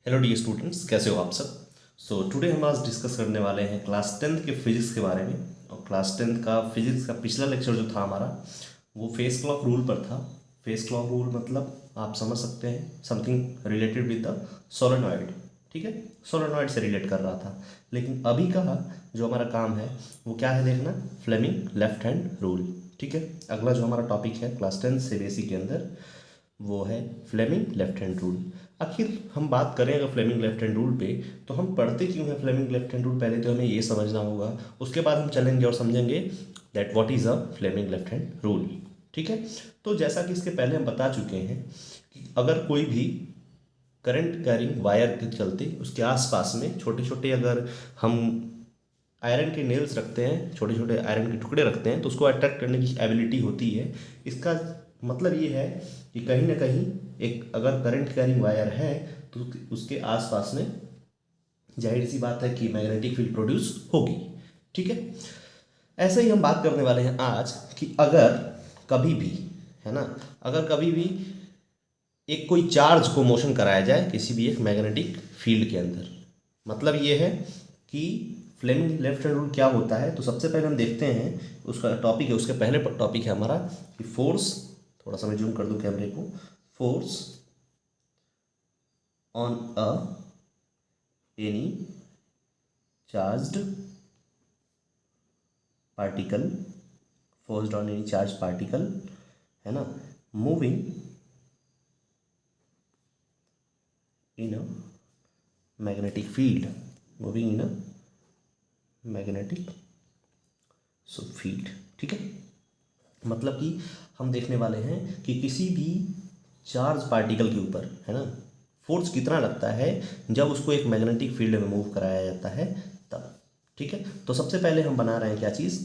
Hello dear students, कैसे हो आप सब। टुडे हम आज डिस्कस करने वाले हैं क्लास टेंथ के फिजिक्स के बारे में। और क्लास टेंथ का फिजिक्स का पिछला लेक्चर जो था हमारा, वो फेस क्लॉक रूल पर था। फेस क्लॉक रूल मतलब आप समझ सकते हैं, something related with the solenoid. ठीक है, सोलेनॉइड से रिलेट कर रहा था। लेकिन अभी का जो हमारा काम है वो क्या है देखना, फ्लेमिंग लेफ्ट हैंड रूल। ठीक है, अगला जो हमारा टॉपिक है क्लास टेंथ से बेसिक के अंदर, वो है फ्लेमिंग लेफ्ट हैंड रूल। आखिर हम बात करें अगर फ्लेमिंग लेफ्ट हैंड रूल पे, तो हम पढ़ते क्यों हैं फ्लेमिंग लेफ्ट हैंड रूल, पहले तो हमें ये समझना होगा। उसके बाद हम चलेंगे और समझेंगे that what is a Fleming left hand rule. ठीक है, तो जैसा कि इसके पहले हम बता चुके हैं कि अगर कोई भी करंट कैरिंग वायर के चलते उसके आसपास में छोटे छोटे अगर हम आयरन के नेल्स रखते हैं, छोटे छोटे आयरन के टुकड़े रखते हैं, तो उसको अट्रैक्ट करने की एबिलिटी होती है। इसका मतलब ये है कि कहीं ना कहीं एक अगर करंट कैरिंग वायर है तो उसके आसपास में जाहिर सी बात है कि मैग्नेटिक फील्ड प्रोड्यूस होगी। ठीक है, ऐसे ही हम बात करने वाले हैं आज कि अगर कभी भी, है ना, अगर कभी भी एक कोई चार्ज को मोशन कराया जाए किसी भी एक मैग्नेटिक फील्ड के अंदर, मतलब ये है कि फ्लेमिंग लेफ्ट हैंड रूल क्या होता है। तो सबसे पहले हम देखते हैं उसका टॉपिक है, उसके पहले टॉपिक है हमारा कि फोर्स, थोड़ा सा मैं जूम कर दूं कैमरे को, force on a any charged particle, forced on any charge particle, है ना, moving in a magnetic field, moving in a magnetic field. ठीक है, मतलब कि हम देखने वाले हैं कि किसी भी चार्ज पार्टिकल के ऊपर, है ना, फोर्स कितना लगता है जब उसको एक मैग्नेटिक फील्ड में मूव कराया जाता है तब। ठीक है, तो सबसे पहले हम बना रहे हैं क्या चीज़,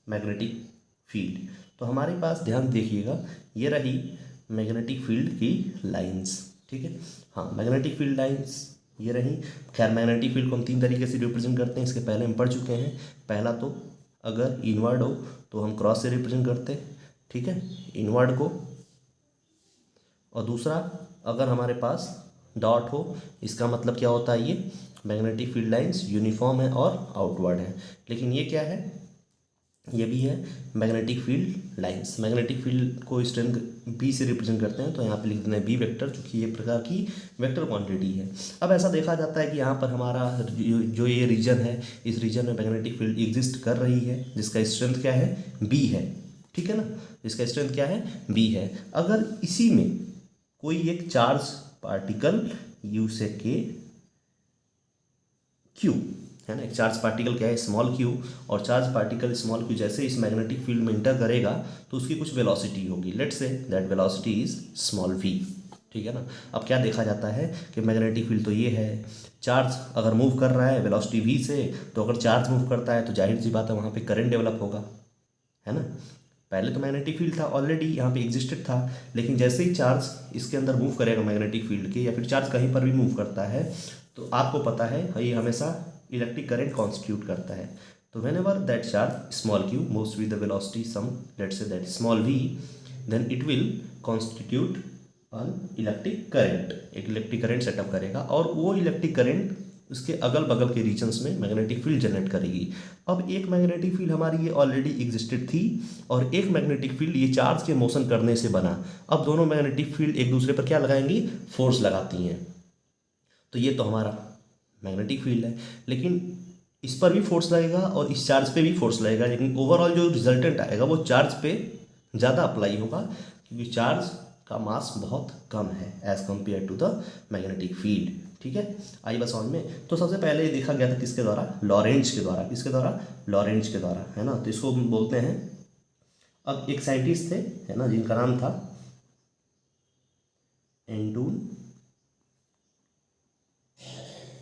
मैग्नेटिक फील्ड। तो हमारे पास ध्यान देखिएगा, ये रही मैग्नेटिक फील्ड की लाइंस। ठीक है, हाँ, मैग्नेटिक फील्ड लाइंस ये रही। खैर, मैग्नेटिक फील्ड को हम तीन तरीके से रिप्रेजेंट करते हैं, इसके पहले हम पढ़ चुके हैं। पहला तो अगर इनवर्ड हो तो हम क्रॉस से रिप्रेजेंट करते हैं, ठीक है, इनवर्ड को। और दूसरा, अगर हमारे पास डॉट हो, इसका मतलब क्या होता है, ये मैग्नेटिक फील्ड लाइंस यूनिफॉर्म है और आउटवर्ड है। लेकिन ये क्या है, ये भी है magnetic field lines. Magnetic field को स्ट्रेंथ बी से रिप्रेजेंट करते हैं, तो यहाँ पे लिख देते हैं बी वेक्टर, चूँकि ये प्रकार की वेक्टर क्वांटिटी है। अब ऐसा देखा जाता है कि यहाँ पर हमारा जो ये रीजन है, इस रीजन में मैग्नेटिक फील्ड एग्जिस्ट कर रही है, जिसका स्ट्रेंथ क्या है, बी है। ठीक है ना, जिसका स्ट्रेंथ क्या है, बी है। अगर इसी में कोई एक चार्ज पार्टिकल यू से के क्यू, है ना, एक चार्ज पार्टिकल क्या है, स्मॉल क्यू, और चार्ज पार्टिकल स्मॉल क्यू जैसे इस मैग्नेटिक फील्ड में इंटर करेगा तो उसकी कुछ वेलोसिटी होगी, let's say that velocity is small v. ठीक है ना, अब क्या देखा जाता है कि मैग्नेटिक फील्ड तो ये है, चार्ज अगर मूव कर रहा है वेलोसिटी वी से, तो अगर चार्ज मूव करता है तो जाहिर सी बात है वहाँ पे करंट डेवलप होगा, है ना। पहले तो मैग्नेटिक फील्ड था, ऑलरेडी यहाँ पे एग्जिस्टेड था, लेकिन जैसे ही चार्ज इसके अंदर मूव करेगा मैग्नेटिक फील्ड के, या फिर चार्ज कहीं पर भी मूव करता है, तो आपको पता है ये हमेशा इलेक्ट्रिक करंट कॉन्स्टिट्यूट करता है। तो whenever that charge small q moves with the velocity some, let's say that small v, then it will constitute on electric current, एक इलेक्ट्रिक करंट सेटअप करेगा, और वो इलेक्ट्रिक करंट उसके अगल बगल के रीजन्स में मैग्नेटिक फील्ड जनरेट करेगी। अब एक मैग्नेटिक फील्ड हमारी ये ऑलरेडी एग्जिस्टेड थी, और एक मैग्नेटिक फील्ड ये चार्ज के मोशन करने से बना। अब दोनों मैग्नेटिक फील्ड एक दूसरे पर क्या लगाएंगी, फोर्स लगाती हैं। तो ये तो हमारा मैग्नेटिक फील्ड है, लेकिन इस पर भी फोर्स लगेगा और इस चार्ज पे भी फोर्स लगेगा, लेकिन ओवरऑल जो रिजल्टेंट आएगा वो चार्ज पे ज़्यादा अप्लाई होगा, क्योंकि चार्ज का मास बहुत कम है as compare to the magnetic field. ठीक है, आई बात समझ में। तो सबसे पहले ये देखा गया था किसके द्वारा, लॉरेंज के द्वारा। किसके द्वारा, लॉरेंज के द्वारा, है ना। तो इसको हम बोलते हैं, अब एक साइंटिस्ट थे, है ना, जिनका नाम था एंटून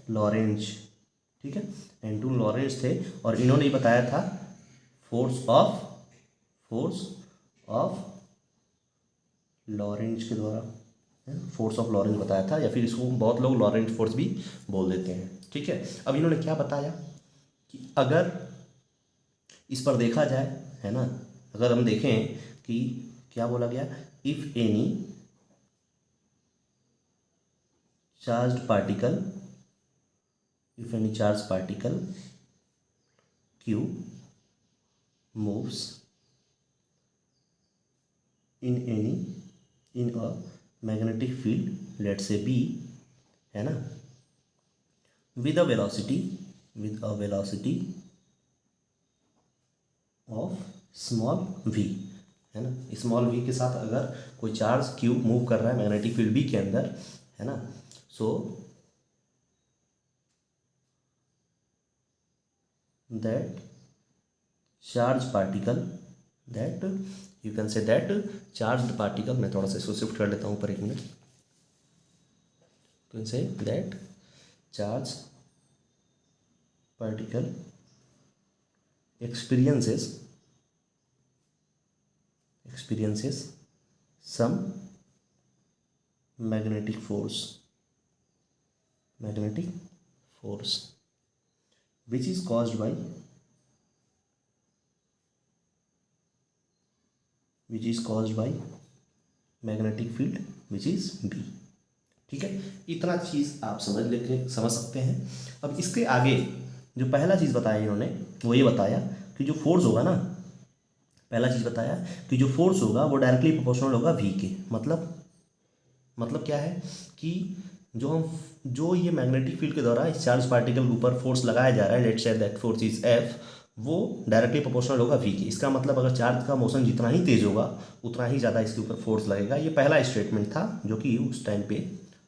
लॉरेंज। ठीक है, एंटून लॉरेंज थे, और इन्होंने ही बताया था फोर्स ऑफ लॉरेंज के द्वारा, फोर्स ऑफ लॉरेंज बताया था, या फिर इसको बहुत लोग लॉरेंज फोर्स भी बोल देते हैं। ठीक है, अब इन्होंने क्या बताया कि अगर इस पर देखा जाए, है ना, अगर हम देखें कि क्या बोला गया, if any charged particle, if any charged particle q moves in a magnetic field, let's say B, है ना, with a velocity of small v, है ना, स्मॉल v के साथ अगर कोई चार्ज q मूव कर रहा है मैग्नेटिक फील्ड B के अंदर, है ना, so that charge particle, that you can say that charge particle, मैं थोड़ा सा इसको शिफ्ट कर लेता हूँ ऊपर, एक minute, can say that charge particle experiences some magnetic force which is caused by magnetic field which is B। ठीक है, इतना चीज़ आप समझ सकते हैं। अब इसके आगे जो पहला चीज़ बताया इन्होंने वो ये बताया कि जो फोर्स होगा ना, पहला चीज़ बताया कि जो फोर्स होगा वो डायरेक्टली प्रोपोर्शनल होगा V के। मतलब क्या है कि जो ये मैग्नेटिक फील्ड के द्वारा इस चार्ज पार्टिकल के ऊपर फोर्स लगाया जा रहा है, let's say that force is F, वो डायरेक्टली प्रोपोर्शनल होगा V के। इसका मतलब अगर चार्ज का मोशन जितना ही तेज होगा उतना ही ज़्यादा इसके ऊपर फोर्स लगेगा। ये पहला स्टेटमेंट था जो कि उस टाइम पे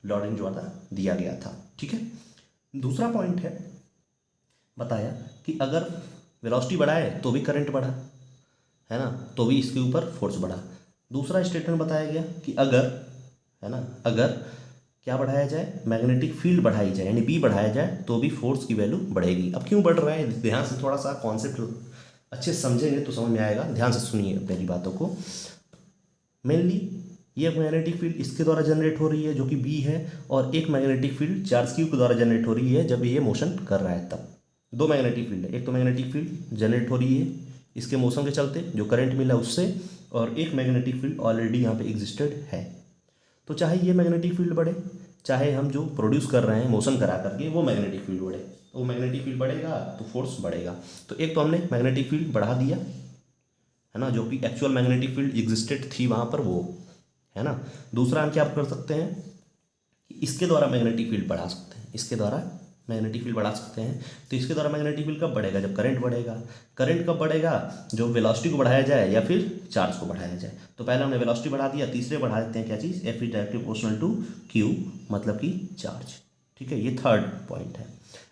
लॉरेंज द्वारा दिया गया था। ठीक है, दूसरा पॉइंट है, बताया कि अगर वेलोसिटी बढ़ाए तो भी करंट बढ़ा, है ना, तो भी इसके ऊपर फोर्स बढ़ा। दूसरा स्टेटमेंट बताया गया कि अगर, है ना, अगर क्या बढ़ाया जाए, मैग्नेटिक फील्ड बढ़ाई जाए यानी बी बढ़ाया जाए तो भी फोर्स की वैल्यू बढ़ेगी। अब क्यों बढ़ रहा है, ध्यान से थोड़ा सा कॉन्सेप्ट अच्छे से समझेंगे तो समझ में आएगा। ध्यान से सुनिए मेरी बातों को। मेनली ये मैग्नेटिक फील्ड इसके द्वारा जनरेट हो रही है जो कि बी है, और एक मैग्नेटिक फील्ड चार्ज क्यू के द्वारा जनरेट हो रही है जब ये मोशन कर रहा है तब। दो मैग्नेटिक फील्ड है, एक तो मैग्नेटिक फील्ड जनरेट हो रही है इसके मोशन के चलते जो करंट मिला उससे, और एक मैग्नेटिक फील्ड ऑलरेडी यहाँ पे एग्जिस्टेड है। तो चाहे ये मैग्नेटिक फील्ड बढ़े, चाहे हम जो प्रोड्यूस कर रहे हैं मोशन करा करके वो मैग्नेटिक फील्ड बढ़े, तो वो मैग्नेटिक फील्ड बढ़ेगा तो फोर्स बढ़ेगा। तो एक तो हमने मैग्नेटिक फील्ड बढ़ा दिया, है ना, जो कि एक्चुअल मैग्नेटिक फील्ड एग्जिस्टेड थी वहाँ पर वो, है ना। दूसरा हम क्या कर सकते हैं कि इसके द्वारा मैग्नेटिक फील्ड बढ़ा सकते हैं, इसके द्वारा मैग्नेटिक फील्ड बढ़ा सकते हैं। तो इसके द्वारा मैग्नेटिक फील्ड कब बढ़ेगा, जब करंट बढ़ेगा। करंट कब बढ़ेगा, जो वेलोसिटी को बढ़ाया जाए या फिर चार्ज को बढ़ाया जाए। तो पहले हमने वेलोसिटी बढ़ा दिया, तीसरे बढ़ा देते हैं क्या चीज़, F is directly proportional to Q, मतलब कि चार्ज। ठीक है, ये थर्ड पॉइंट है।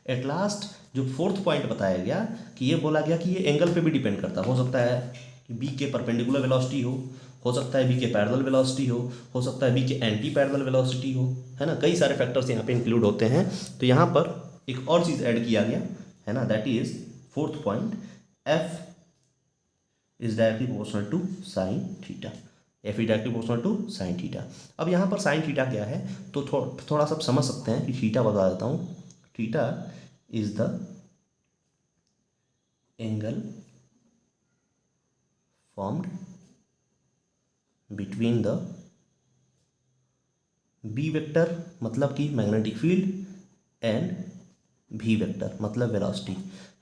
एट लास्ट जो फोर्थ पॉइंट बताया गया कि ये बोला गया कि ये एंगल पे भी डिपेंड करता हो सकता है कि बी के परपेंडिकुलर वेलोसिटी हो सकता है बी के पैरेलल वेलोसिटी हो सकता है बी के एंटी पैरेलल वेलोसिटी हो, है ना, कई सारे फैक्टर्स यहाँ पे इंक्लूड होते हैं। तो यहाँ पर एक और चीज़ ऐड किया गया, है ना, that is fourth point, F is directly proportional to sine theta. F is directly proportional to sine theta. अब यहाँ पर साइन थीटा क्या है तो थोड़ा सा समझ सकते हैं कि थीटा बता देता हूँ। Theta is the angle formed between the B vector मतलब कि magnetic field and V vector मतलब वेलोसिटी,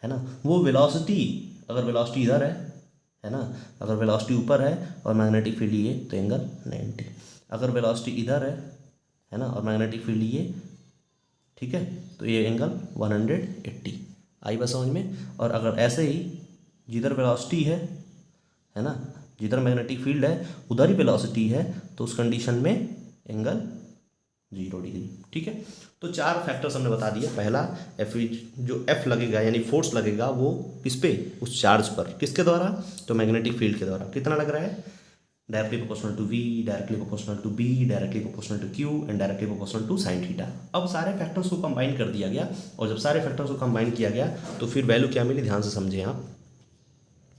है ना। वो वेलोसिटी, अगर वेलोसिटी इधर है ना, अगर वेलोसिटी ऊपर है और मैग्नेटिक फील्ड ये तो एंगल 90। अगर वेलोसिटी इधर है ना, और मैग्नेटिक फील्ड ये, ठीक है, तो ये एंगल 180। आई बात समझ में। और अगर ऐसे ही जिधर वेलोसिटी है ना, जिधर मैग्नेटिक फील्ड है उधर ही वेलोसिटी है तो उस कंडीशन में एंगल 0 डिग्री। ठीक है, तो चार फैक्टर्स हमने बता दिया। पहला जो F लगेगा यानी फोर्स लगेगा वो किस पे, उस चार्ज पर, किसके द्वारा, तो मैग्नेटिक फील्ड के द्वारा। कितना लग रहा है, directly proportional to V, directly proportional to B, directly proportional to Q and directly proportional to sine theta. अब सारे फैक्टर्स को कंबाइन कर दिया गया, और जब सारे फैक्टर्स को कंबाइन किया गया तो फिर वैल्यू क्या मिली, ध्यान से समझें आप,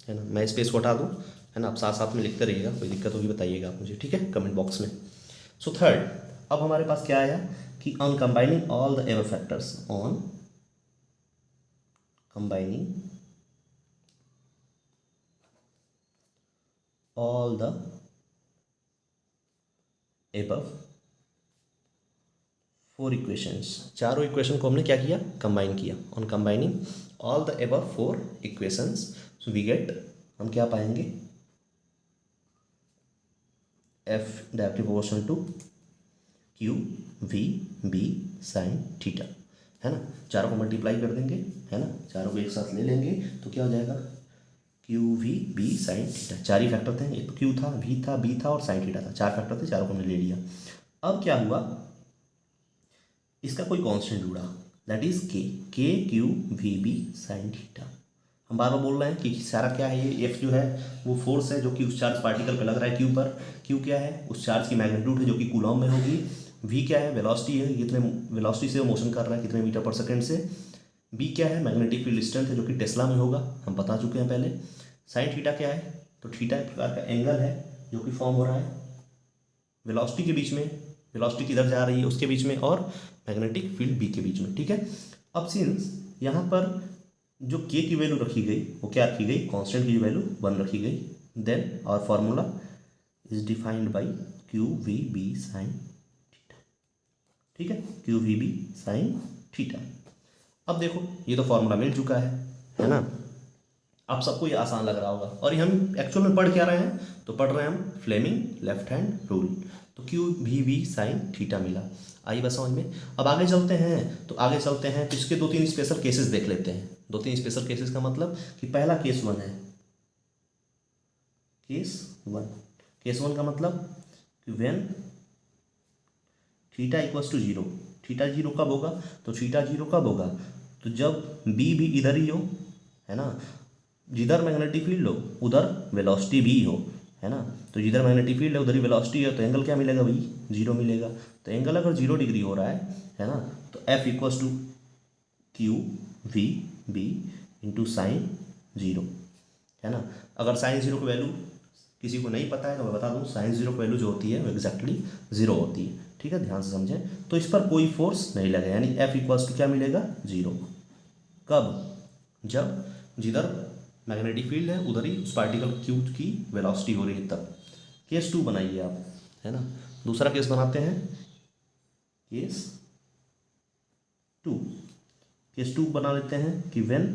है ना। मैं स्पेस को हटा दूँ, है ना, आप साथ साथ में लिखते रहिएगा, कोई दिक्कत होगी बताइएगा आप मुझे, ठीक है, कमेंट बॉक्स में। सो थर्ड, अब हमारे पास क्या आया कि on combining all the ever factors, on combining all the above 4 equations, चारों इक्वेशन को हमने क्या किया, कंबाइन किया। On combining all the above 4 equations so we get, हम क्या पाएंगे, F directly proportional to Q V B sine theta, है ना। चारों को मल्टीप्लाई कर देंगे, है ना, चारों को एक साथ ले लेंगे तो क्या हो जाएगा, Q V B sine theta. चार ही फैक्टर थे, एक तो क्यू था, वी था, बी था और साइन थीटा था, चार फैक्टर थे, चारों को हमने ले लिया। अब क्या हुआ, इसका कोई कांस्टेंट जुड़ा, that is K Q V B sine theta. हम बार बार बोल रहे हैं कि सारा क्या है, ये एफ जो है वो फोर्स है जो कि उस चार्ज पार्टिकल पे लग रहा है क्यू पर। क्यू क्या है, उस चार्ज की मैग्नीट्यूड है जो कि कूलॉम में होगी। वी क्या है, वेलोसिटी है, कितने वेलोसिटी से वो मोशन कर रहा है, कितने मीटर पर सेकंड से। बी क्या है, मैग्नेटिक फील्ड स्ट्रेंथ है जो कि टेस्ला में होगा, हम बता चुके हैं पहले। साइन थीटा क्या है, तो थीटा एक प्रकार का एंगल है जो कि फॉर्म हो रहा है वेलोसिटी के बीच में, वेलोसिटी किधर जा रही है उसके बीच में, और मैग्नेटिक फील्ड बी के बीच में, ठीक है। अब सिंस यहाँ पर जो के की वैल्यू रखी गई वो क्या रखी गई, कांस्टेंट की वैल्यू 1 रखी गई, then our formula is defined by Q V B sine theta, ठीक है, Q V B sine theta. अब देखो ये तो फार्मूला मिल चुका है ना। आप सबको ये आसान लग रहा होगा, और ये हम एक्चुअल में पढ़ क्या रहे हैं, तो पढ़ रहे हैं हम फ्लेमिंग लेफ्ट हैंड रूल। तो Q V B sine theta मिला, आई बस समझ में। अब आगे चलते हैं, तो इसके 2-3 स्पेशल केसेस देख लेते हैं। 2-3 स्पेशल केसेस का मतलब कि पहला केस 1 है, केस वन का मतलब कि when theta equals to 0, theta 0 कब होगा, तो थीटा 0 कब होगा, तो जब बी भी इधर ही हो, है ना, जिधर मैग्नेटिक फील्ड हो उधर वेलोसिटी भी हो, है ना। तो जिधर मैग्नेटिक फील्ड है उधर ही वेलोसिटी है, तो एंगल क्या मिलेगा भाई, 0 मिलेगा। तो एंगल अगर 0 डिग्री हो रहा है ना, तो F equals to Q V B into sine 0, है ना। अगर साइन 0 की वैल्यू किसी को नहीं पता है तो मैं बता दूँ, साइन 0 की वैल्यू जो होती है वो एग्जैक्टली 0 होती है, ठीक है, ध्यान से समझें। तो इस पर कोई फोर्स नहीं लगेगा, यानी एफ इक्वल्स टू क्या मिलेगा, 0। कब, जब जिधर मैग्नेटिक फील्ड है उधर ही उस पार्टिकल क्यू की वेलोसिटी हो रही है तब। केस 2 बनाइए आप, है ना। दूसरा केस बनाते हैं, केस 2। केस 2 बना लेते हैं कि when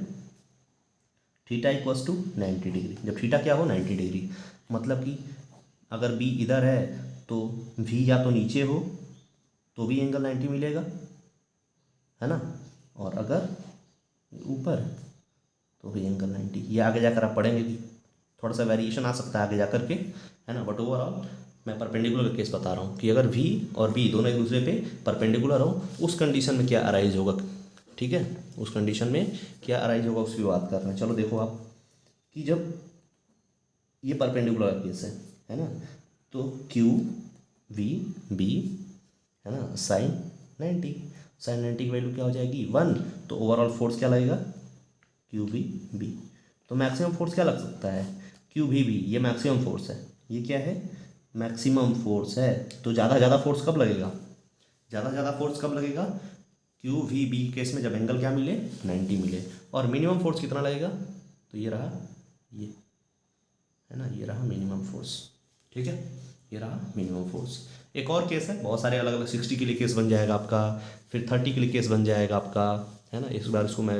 theta equals to 90 degree, जब थीटा क्या हो 90 डिग्री, मतलब कि अगर बी इधर है तो वी या तो नीचे हो तो भी एंगल 90 मिलेगा, है ना, और अगर ऊपर तो भी एंगल 90। ये आगे जाकर आप पढ़ेंगे कि थोड़ा सा वेरिएशन आ सकता है आगे जा कर के, है ना, बट ओवरऑल मैं परपेंडिकुलर का केस बता रहा हूँ कि अगर वी और बी दोनों एक दूसरे पे परपेंडिकुलर हो, उस कंडीशन में क्या अराइज होगा, ठीक है, उस कंडीशन में क्या अराइज होगा उसकी बात कर रहे हैं। चलो देखो आप कि जब ये परपेंडिकुलर केस है ना, तो क्यू वी बी, है ना, साइन 90, साइन 90 की वैल्यू क्या हो जाएगी 1, तो ओवरऑल फोर्स क्या लगेगा, क्यू वी बी। तो मैक्सिमम फोर्स क्या लग सकता है, क्यू वी बी, ये मैक्सिमम फोर्स है, ये क्या है, मैक्सिमम फोर्स है। तो ज़्यादा फोर्स कब लगेगा, ज़्यादा फोर्स कब लगेगा, क्यू वी बी केस में जब एंगल क्या मिले 90 मिले। और मिनिमम फोर्स कितना लगेगा, तो ये रहा, ये है ना, ये रहा मिनिमम फोर्स, ठीक है, ये रहा मिनिमम फोर्स। एक और केस है, बहुत सारे अलग अलग 60 के लिए केस बन जाएगा आपका, फिर 30 के लिए केस बन जाएगा आपका, है ना। इस बार इसको मैं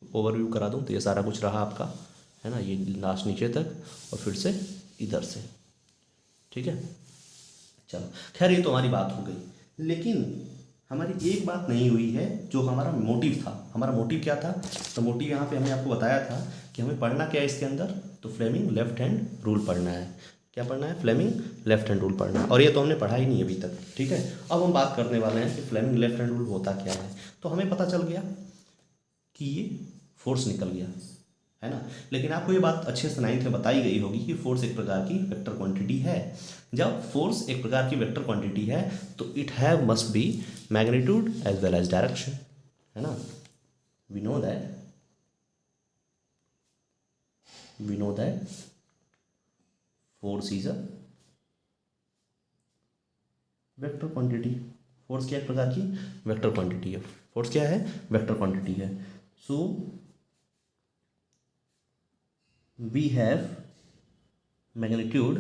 ओवरव्यू करा दूँ तो ये सारा कुछ रहा आपका, है ना, ये लास्ट नीचे तक और फिर से इधर से, ठीक है। चलो खैर ये तो हमारी बात हो गई, लेकिन हमारी एक बात नहीं हुई है जो हमारा मोटिव था। हमारा मोटिव क्या था, तो मोटिव यहाँ पे हमने आपको बताया था कि हमें पढ़ना क्या है इसके अंदर, तो फ्लेमिंग लेफ्ट हैंड रूल पढ़ना है। क्या पढ़ना है, फ्लेमिंग लेफ्ट हैंड रूल पढ़ना है, और ये तो हमने पढ़ा ही नहीं अभी तक, ठीक है। अब हम बात करने वाले हैं कि फ्लेमिंग लेफ्ट हैंड रूल होता क्या है। तो हमें पता चल गया कि ये फोर्स निकल गया, है ना। लेकिन आपको ये बात अच्छे से 9th में बताई गई होगी कि फोर्स एक प्रकार की वेक्टर क्वांटिटी है। जब फोर्स एक प्रकार की वेक्टर क्वांटिटी है तो it have must be magnitude as well as direction, है ना। We know that force is a vector quantity. Force क्या एक प्रकार की वेक्टर क्वांटिटी है, फोर्स क्या है, वेक्टर क्वांटिटी है। सो we have magnitude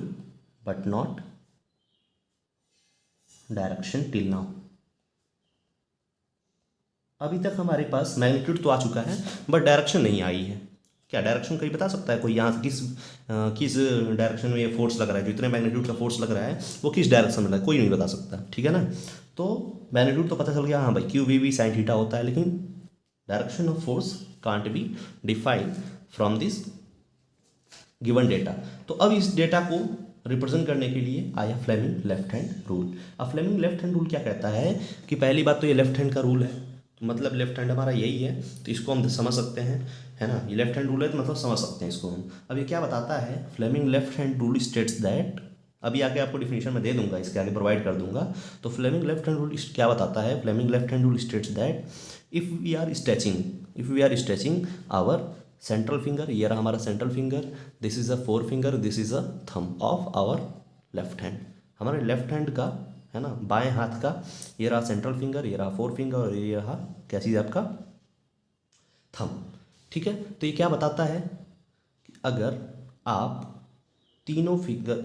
but not direction till now, अभी तक हमारे पास मैग्नीट्यूड तो आ चुका है बट डायरेक्शन नहीं आई है। क्या डायरेक्शन कोई बता सकता है? कोई यहाँ से किस डायरेक्शन में ये फोर्स लग रहा है, जो इतने मैग्नीट्यूड का फोर्स लग रहा है वो किस डायरेक्शन में लगा है? कोई नहीं बता सकता, ठीक है ना। तो मैग्नीट्यूड तो पता चल गया, हाँ भाई Q V V sine theta होता है, लेकिन direction of force can't be defined from this given data. तो अब इस डेटा को रिप्रेजेंट करने के लिए आया फ्लेमिंग लेफ्ट हैंड रूल। अब फ्लेमिंग लेफ्ट हैंड रूल क्या कहता है कि पहली बात तो ये लेफ्ट हैंड का रूल है, तो मतलब लेफ्ट हैंड हमारा यही है, तो इसको हम समझ सकते हैं, है ना। ये लेफ्ट हैंड रूल है तो मतलब समझ सकते हैं इसको हम। अब ये क्या बताता है, Fleming left hand rule states that, अभी आगे आपको डिफिनेशन में दे दूंगा, इसके आगे प्रोवाइड कर दूंगा। तो फ्लेमिंग लेफ्ट हैंड रूल क्या बताता है, Fleming left hand rule states that if we are stretching our central finger, ये रहा हमारा central finger, this is a fore finger, this is a thumb of our left hand, हमारे left hand का, है ना, बाएं हाथ का, ये रहा सेंट्रल फिंगर, ये रहा फोर फिंगर और ये रहा क्या चीज़ आपका थंब, ठीक है। तो ये क्या बताता है कि अगर आप तीनों फिंगर,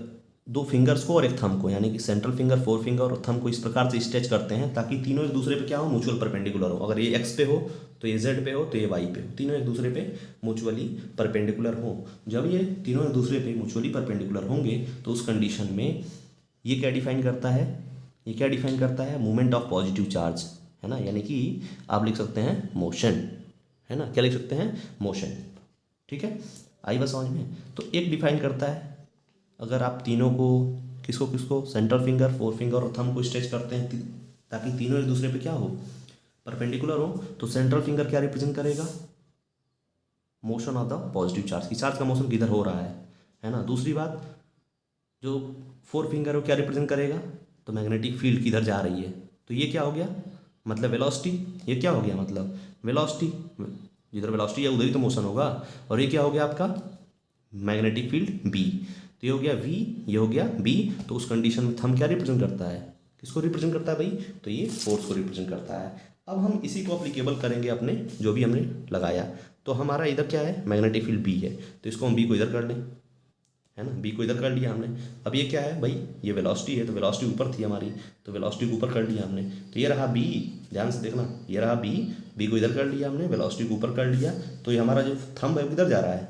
दो फिंगर्स को और एक थंब को, यानी कि सेंट्रल फिंगर, फोर फिंगर और थंब को इस प्रकार से स्ट्रेच करते हैं ताकि तीनों एक दूसरे पे क्या हो, म्यूचुअल परपेंडिकुलर हो। अगर ये एक्स पे हो तो ये जेड पे हो, तो ये वाई पे हो, तीनों एक दूसरे पे म्यूचुअली परपेंडिकुलर हो। जब ये तीनों एक दूसरे पे म्यूचुअली परपेंडिकुलर होंगे तो उस कंडीशन में ये क्या डिफाइन करता है, ये क्या डिफाइन करता है, मूवमेंट ऑफ पॉजिटिव चार्ज, है ना, यानी कि आप लिख सकते हैं मोशन, है ना, क्या लिख सकते हैं, मोशन, ठीक है। आई बात समझ में। तो एक डिफाइन करता है, अगर आप तीनों को, किसको किसको, सेंट्रल फिंगर, फोर फिंगर और थंब को स्ट्रेच करते हैं ताकि तीनों एक दूसरे पे क्या हो, परपेंडिकुलर हो, तो सेंट्रल फिंगर क्या रिप्रेजेंट करेगा, motion of the positive charge, की चार्ज का मोशन किधर हो रहा है ना। दूसरी बात, जो फोर फिंगर वो क्या रिप्रेजेंट करेगा, तो मैग्नेटिक फील्ड किधर जा रही है, तो ये क्या हो गया, मतलब वेलोसिटी, ये क्या हो गया, मतलब वेलोसिटी, जिधर वेलोसिटी है उधर ही तो मोशन होगा। और ये क्या हो गया आपका मैग्नेटिक फील्ड बी, तो ये हो गया वी, ये हो गया बी। तो उस कंडीशन में थंब क्या रिप्रेजेंट करता है, किसको रिप्रेजेंट करता है भाई, तो ये फोर्स को रिप्रेजेंट करता है। अब हम इसी को अप्लीकेबल करेंगे अपने जो भी हमने लगाया। तो हमारा इधर क्या है, मैग्नेटिक फील्ड बी है, तो इसको हम बी को इधर कर लें, है ना, बी को इधर कर लिया हमने। अब ये क्या है भाई, ये वेलोसिटी है, तो वेलोसिटी ऊपर थी हमारी, तो वेलोसिटी को ऊपर कर लिया हमने, तो ये रहा बी, ध्यान से देखना, ये रहा बी, बी को इधर कर लिया हमने, वेलोसिटी को ऊपर कर लिया। तो ये हमारा जो थंब है किधर जा रहा है,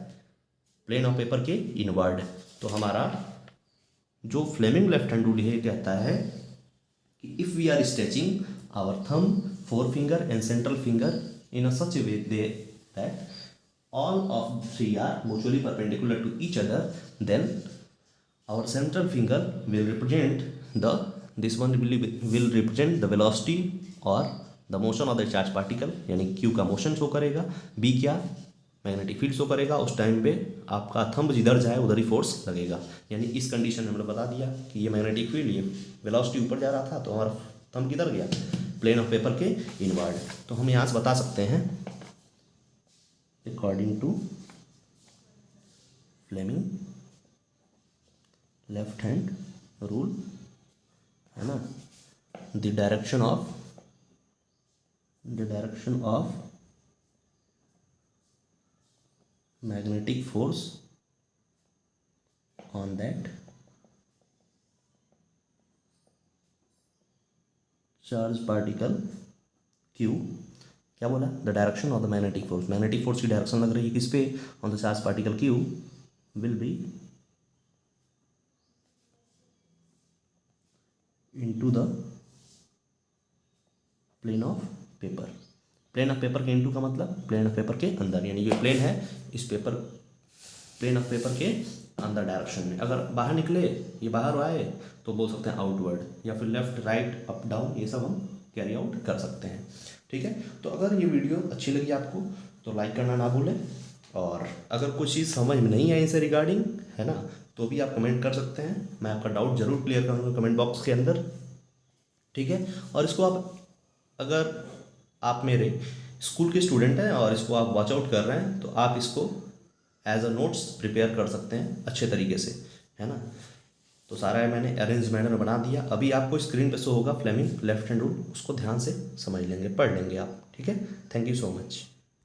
प्लेन ऑफ पेपर के इनवर्ड। तो हमारा जो फ्लेमिंग लेफ्ट हैंड रूल है कहता है कि if we are stretching our thumb, fore finger and central finger in a such way that all of three are mutually perpendicular to each other, then our central finger will represent will represent the velocity or the motion of the charged particle, यानी Q का motion show करेगा, B क्या magnetic field show करेगा। उस time पे आपका thumb जिधर जाए उधर ही फोर्स लगेगा। यानी इस कंडीशन में हमने बता दिया कि ये मैग्नेटिक फील्ड, ये वेलोसिटी ऊपर जा रहा था तो हमारा थंब किधर गया, प्लेन ऑफ पेपर के इनवर्ड। तो हम यहाँ से बता सकते हैं according to Fleming left hand rule, है ना, the direction of magnetic force on that charge particle Q, क्या बोला, the direction of the magnetic force की डायरेक्शन लग रही है किस पे, on the charge particle Q will be into the plane of paper. Plane of paper के into का मतलब प्लेन ऑफ पेपर के अंदर, यानी ये प्लेन है, इस पेपर प्लेन ऑफ पेपर के अंदर डायरेक्शन में। अगर बाहर निकले, ये बाहर आए तो बोल सकते हैं आउटवर्ड, या फिर लेफ्ट राइट अप डाउन, ये सब हम कैरी आउट कर सकते हैं, ठीक है। तो अगर ये वीडियो अच्छी लगी आपको तो लाइक करना ना भूलें, और अगर कुछ चीज़ समझ में नहीं आई इनसे रिगार्डिंग, है ना, तो भी आप कमेंट कर सकते हैं, मैं आपका डाउट ज़रूर क्लियर करूँगा कमेंट बॉक्स के अंदर, ठीक है। और इसको आप, अगर आप मेरे स्कूल के स्टूडेंट हैं और इसको आप वॉच आउट कर रहे हैं तो आप इसको एज अ नोट्स प्रिपेयर कर सकते हैं अच्छे तरीके से, है ना। तो सारा मैंने अरेंज मैनर में बना दिया। अभी आपको स्क्रीन पे शो होगा फ्लेमिंग लेफ्ट हैंड रूल, उसको ध्यान से समझ लेंगे, पढ़ लेंगे आप, ठीक है। Thank you so much.